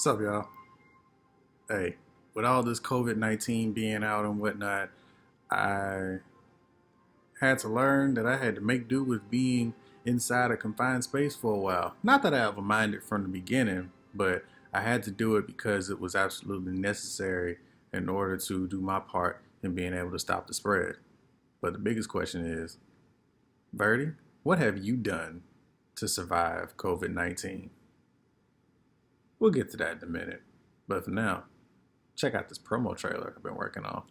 What's up, y'all? Hey, with all this COVID-19 being out and whatnot, I had to learn that I had to make do with being inside a confined space for a while. Not that I ever minded from the beginning, but I had to do it because it was absolutely necessary in order to do my part in being able to stop the spread. But the biggest question is, Verdi, what have you done to survive COVID-19? We'll get to that in a minute. But for now, check out this promo trailer I've been working on.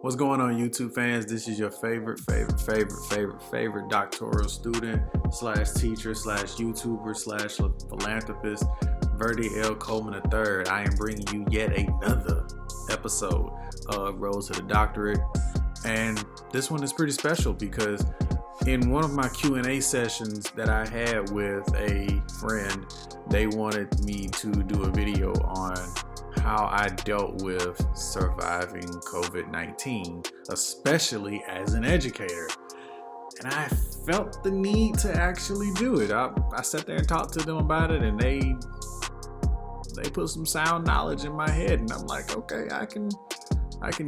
What's going on, YouTube fans? This is your favorite doctoral student slash teacher slash YouTuber slash philanthropist, Verdi L. Coleman III. I am bringing you yet another episode of Road to the Doctorate, and this one is pretty special because in one of my Q&A sessions that I had with a friend, they wanted me to do a video on how I dealt with surviving COVID-19, especially as an educator. And I felt the need to actually do it. I sat there and talked to them about it, and they put some sound knowledge in my head, and I'm like, okay, I can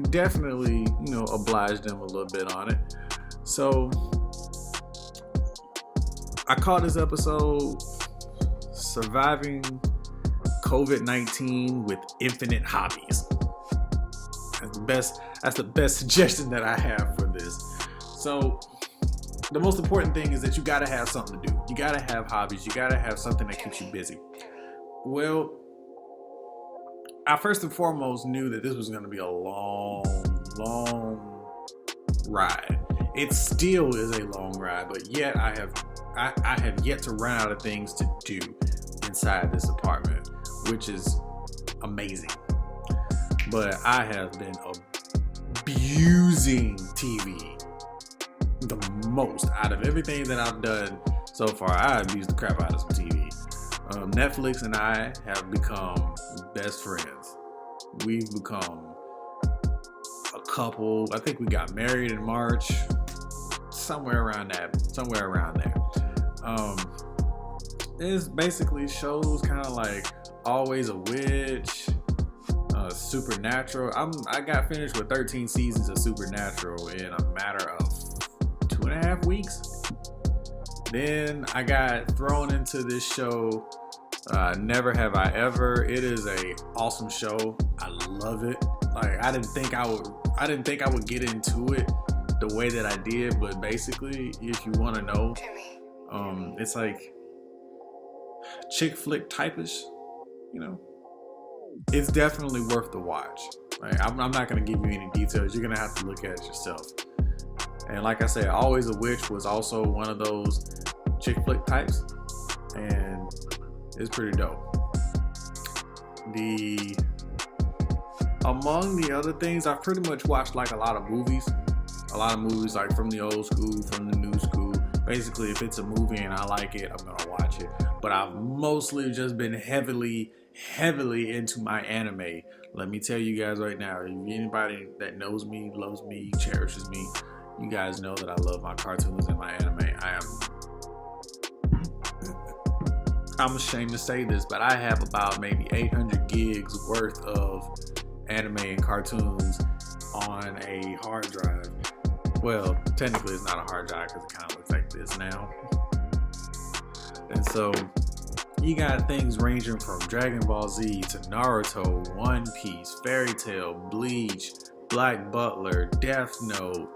definitely, oblige them a little bit on it. So I called this episode Surviving COVID-19 with Infinite Hobbies. That's the best suggestion that I have for this. So the most important thing is that you gotta have something to do. You gotta have hobbies. You gotta have something that keeps you busy. Well, I first and foremost knew that this was gonna be a long ride. It still is a long ride, but yet I have yet to run out of things to do inside this apartment, which is amazing. But I have been abusing TV the most out of everything that I've done so far. I abused the crap out of some TV. Netflix and I have become best friends. We've become a couple. I think we got married in March, somewhere around there. It basically shows kind of like Always a Witch, Supernatural. I got finished with 13 seasons of Supernatural in a matter of 2.5 weeks. Then I got thrown into this show, Never Have I Ever. It is a awesome show. I love it. Like I didn't think I would get into it the way that I did, but basically, if you want to know, it's like chick flick type-ish. It's definitely worth the watch. Like, I'm not going to give you any details. You're going to have to look at it yourself. And like I said, Always a Witch was also one of those chick flick types, and it's pretty dope. Among the other things, I've pretty much watched like a lot of movies like from the old school, from the new school. Basically, if it's a movie and I like it, I'm gonna watch it. But I've mostly just been heavily into my anime. Let me tell you guys right now, if anybody that knows me, loves me, cherishes me, you guys know that I love my cartoons and my anime. I'm ashamed to say this, but I have about maybe 800 gigs worth of anime and cartoons on a hard drive. Well, technically it's not a hard drive because it kind of looks like this now. And so you got things ranging from Dragon Ball Z to Naruto, One Piece, Fairy Tail, Bleach, Black Butler, Death Note,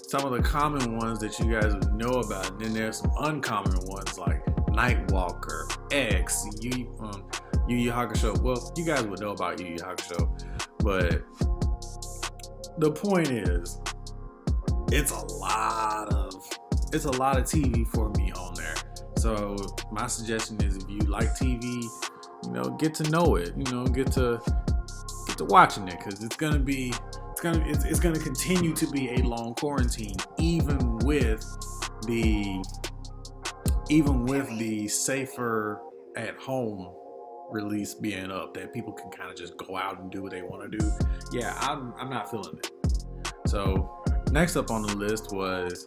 some of the common ones that you guys would know about. And then there's some uncommon ones like Nightwalker, X, Yu Yu Hakusho. Well, you guys would know about Yu Yu Hakusho, but the point is, it's a lot of TV for me on there. So my suggestion is, if you like TV, get to know it. Get to watching it, because it's gonna continue to be a long quarantine, even with the safer at home release being up, that people can kind of just go out and do what they want to do. Yeah, I'm not feeling it. So next up on the list was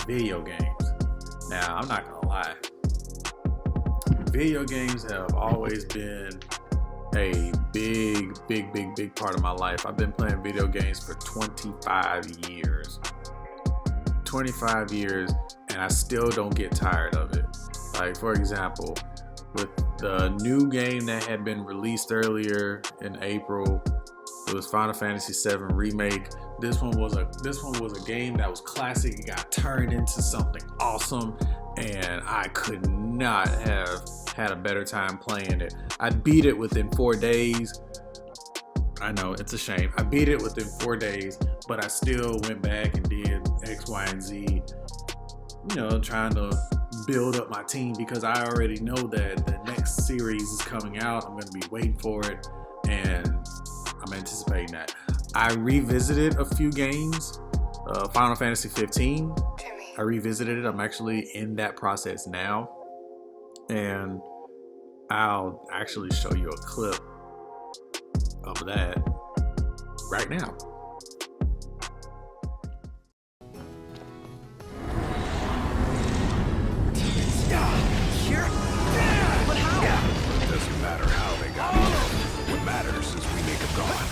video games. Now, I'm not gonna lie, video games have always been a big part of my life. I've been playing video games for 25 years. 25 years, and I still don't get tired of it. Like, for example, with the new game that had been released earlier in April, it was Final Fantasy VII Remake. This one was a game that was classic. It got turned into something awesome, and I could not have had a better time playing it. I beat it within 4 days. I know, it's a shame. I beat it within 4 days, but I still went back and did X, Y, and Z, trying to build up my team, because I already know that the next series is coming out. I'm going to be waiting for it, and I'm anticipating that. I revisited a few games. Final Fantasy 15. I revisited it. I'm actually in that process now, and I'll actually show you a clip of that right now. It doesn't matter how they got here. What matters is we make them gone.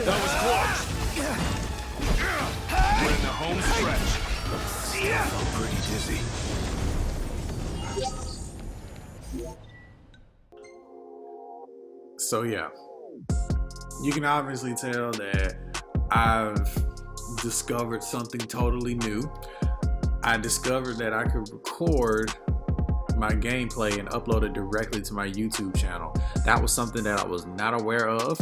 That was close. We're in the home stretch. I'm pretty dizzy. So yeah, you can obviously tell that I've discovered something totally new. I discovered that I could record my gameplay and upload it directly to my YouTube channel. That was something that I was not aware of.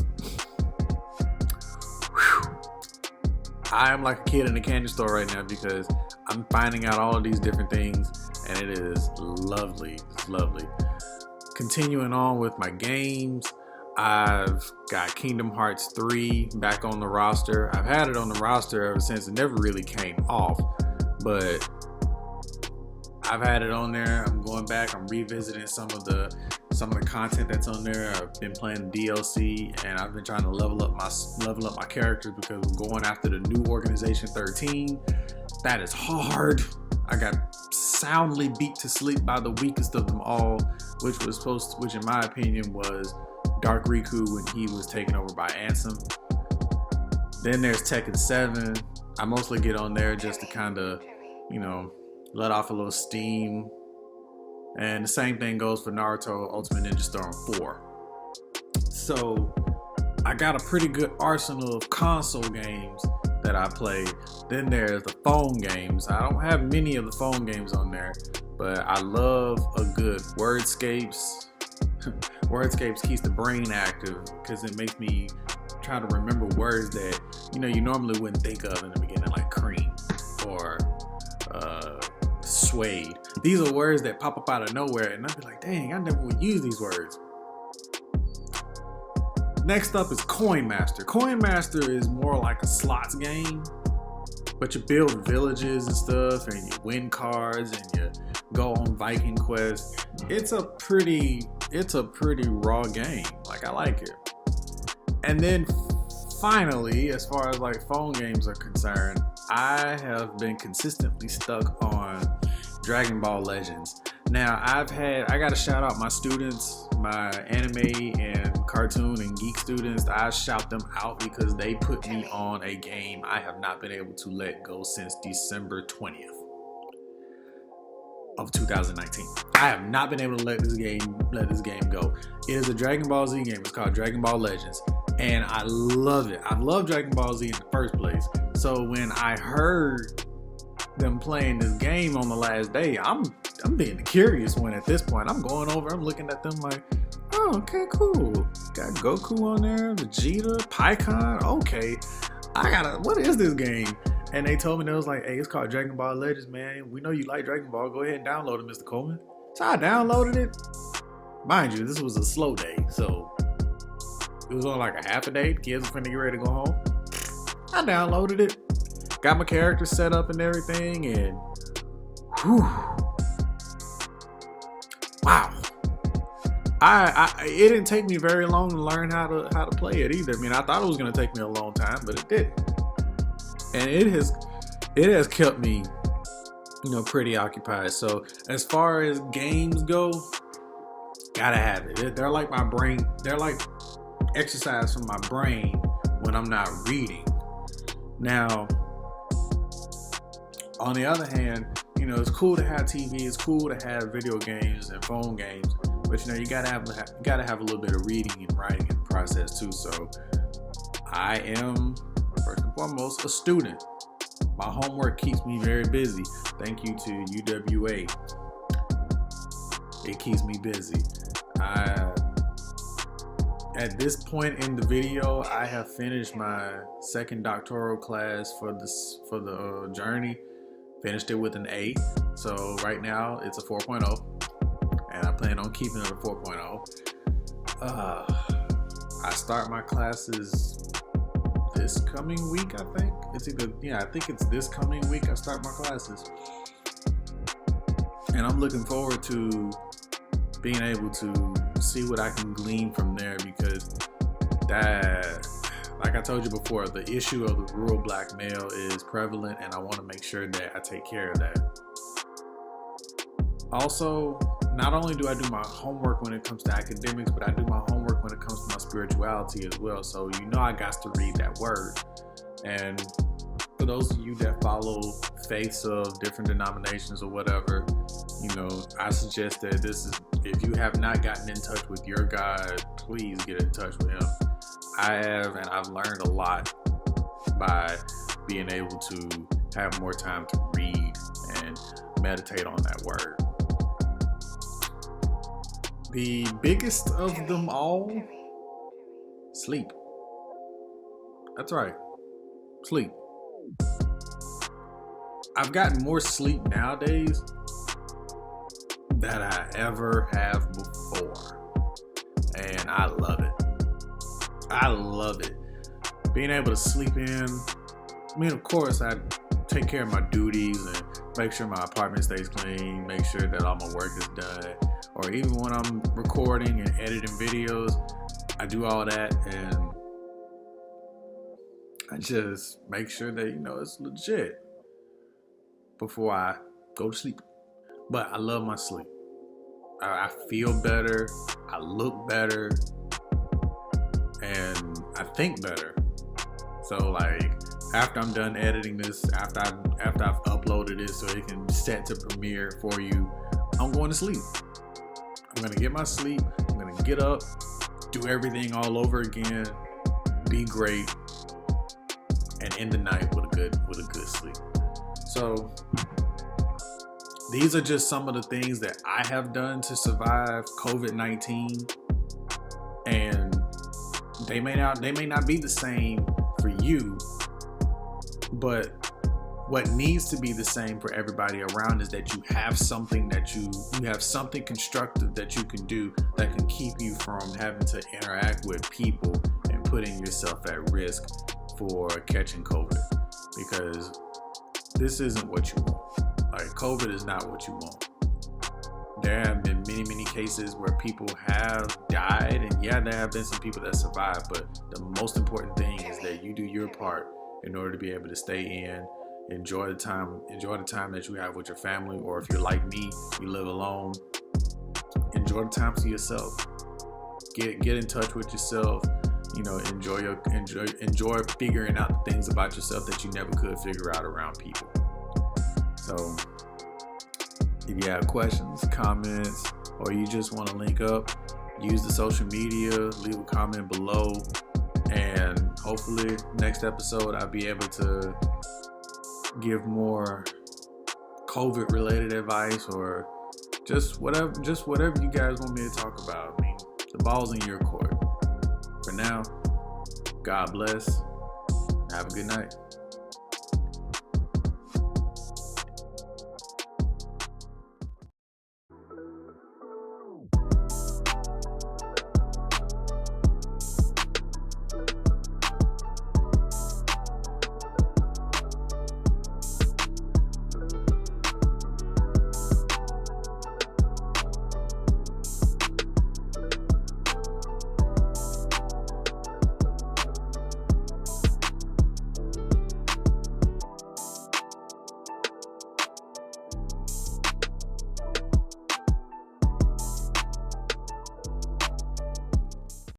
I am like a kid in a candy store right now, because I'm finding out all of these different things, and it is lovely. It's lovely. Continuing on with my games, I've got Kingdom Hearts 3 back on the roster. I've had it on the roster ever since. It never really came off, but I've had it on there. I'm going back. I'm revisiting some of the content that's on there. I've been playing DLC, and I've been trying to level up my characters, because we're going after the new Organization 13. That is hard. I got soundly beat to sleep by the weakest of them all, which in my opinion was Dark Riku, when he was taken over by Ansem. Then there's Tekken 7. I mostly get on there just to kind of, let off a little steam. And the same thing goes for Naruto Ultimate Ninja Storm 4. So I got a pretty good arsenal of console games that I play. Then there's the phone games. I don't have many of the phone games on there, but I love a good Wordscapes. Wordscapes keeps the brain active, because it makes me try to remember words that you normally wouldn't think of in the beginning, like cream or suede. These are words that pop up out of nowhere, and I'd be like, dang, I never would use these words. Next up is Coin Master. Coin Master is more like a slots game, but you build villages and stuff, and you win cards, and you go on Viking quests. It's a pretty raw game. Like, I like it. And then finally, as far as like phone games are concerned, I have been consistently stuck on Dragon Ball Legends. Now I gotta shout out my students, my anime and cartoon and geek students. I shout them out because they put me on a game I have not been able to let go since December 20th of 2019. I have not been able to let this game go. It is a Dragon Ball Z game. It's called Dragon Ball Legends, and I love it. I love Dragon Ball Z in the first place. So when I heard them playing this game on the last day, I'm being the curious one at this point. I'm going over, I'm looking at them like, oh, okay, cool. Got Goku on there, Vegeta, Pikkon. Okay, what is this game? And they told me, they was like, hey, it's called Dragon Ball Legends, man. We know you like Dragon Ball. Go ahead and download it, Mr. Coleman. So I downloaded it. Mind you, this was a slow day, so it was on like a half a day. The kids were finna get ready to go home. I downloaded it, got my character set up and everything, and whew, wow. It didn't take me very long to learn how to play it either. I mean, I thought it was gonna take me a long time, but it didn't. And it has kept me, pretty occupied. So as far as games go, gotta have it. They're like my brain. They're like exercise for my brain when I'm not reading. Now, on the other hand, it's cool to have TV. It's cool to have video games and phone games. But you gotta have a little bit of reading and writing in the process too. So I am, first and foremost, a student. My homework keeps me very busy. Thank you to UWA. It keeps me busy. At this point in the video, I have finished my second doctoral class for the journey. Finished it with an A. So right now it's a 4.0. And I plan on keeping it a 4.0. I start my classes this coming week, I think. I think it's this coming week I start my classes. And I'm looking forward to being able to see what I can glean from there, because that, like I told you before, the issue of the rural black male is prevalent, and I want to make sure that I take care of that. Also, not only do I do my homework when it comes to academics, but I do my homework when it comes to my spirituality as well. So I got to read that word. And for those of you that follow faiths of different denominations or whatever, I suggest that if you have not gotten in touch with your God, please get in touch with him. I have, and I've learned a lot by being able to have more time to read and meditate on that word. The biggest of them all, sleep. That's right, sleep. I've gotten more sleep nowadays than I ever have before. And I love it. I love it. Being able to sleep in. I mean, of course, I take care of my duties and make sure my apartment stays clean, make sure that all my work is done. Or even when I'm recording and editing videos, I do all that, and I just make sure that, it's legit before I go to sleep. But I love my sleep. I feel better, I look better, and I think better. So after I'm done editing this, after I've uploaded it so it can be set to premiere for you, I'm going to sleep. I'm gonna get my sleep. I'm gonna get up, do everything all over again, be great, and end the night with a good sleep. So these are just some of the things that I have done to survive COVID-19, and they may not be the same for you, but what needs to be the same for everybody around is that you have something you have something constructive that you can do that can keep you from having to interact with people and putting yourself at risk for catching COVID, because this isn't what you want. COVID is not what you want. There have been many cases where people have died, and yeah, there have been some people that survived, but the most important thing is that you do your part in order to be able to stay in Enjoy the time that you have with your family, or if you're like me, you live alone, enjoy the time to yourself. Get in touch with yourself. Enjoy figuring out the things about yourself that you never could figure out around people. So if you have questions, comments, or you just want to link up, use the social media, leave a comment below, and hopefully next episode I'll be able to give more COVID related advice, or just whatever you guys want me to talk about. I mean, the ball's in your court. For now, God bless. Have a good night.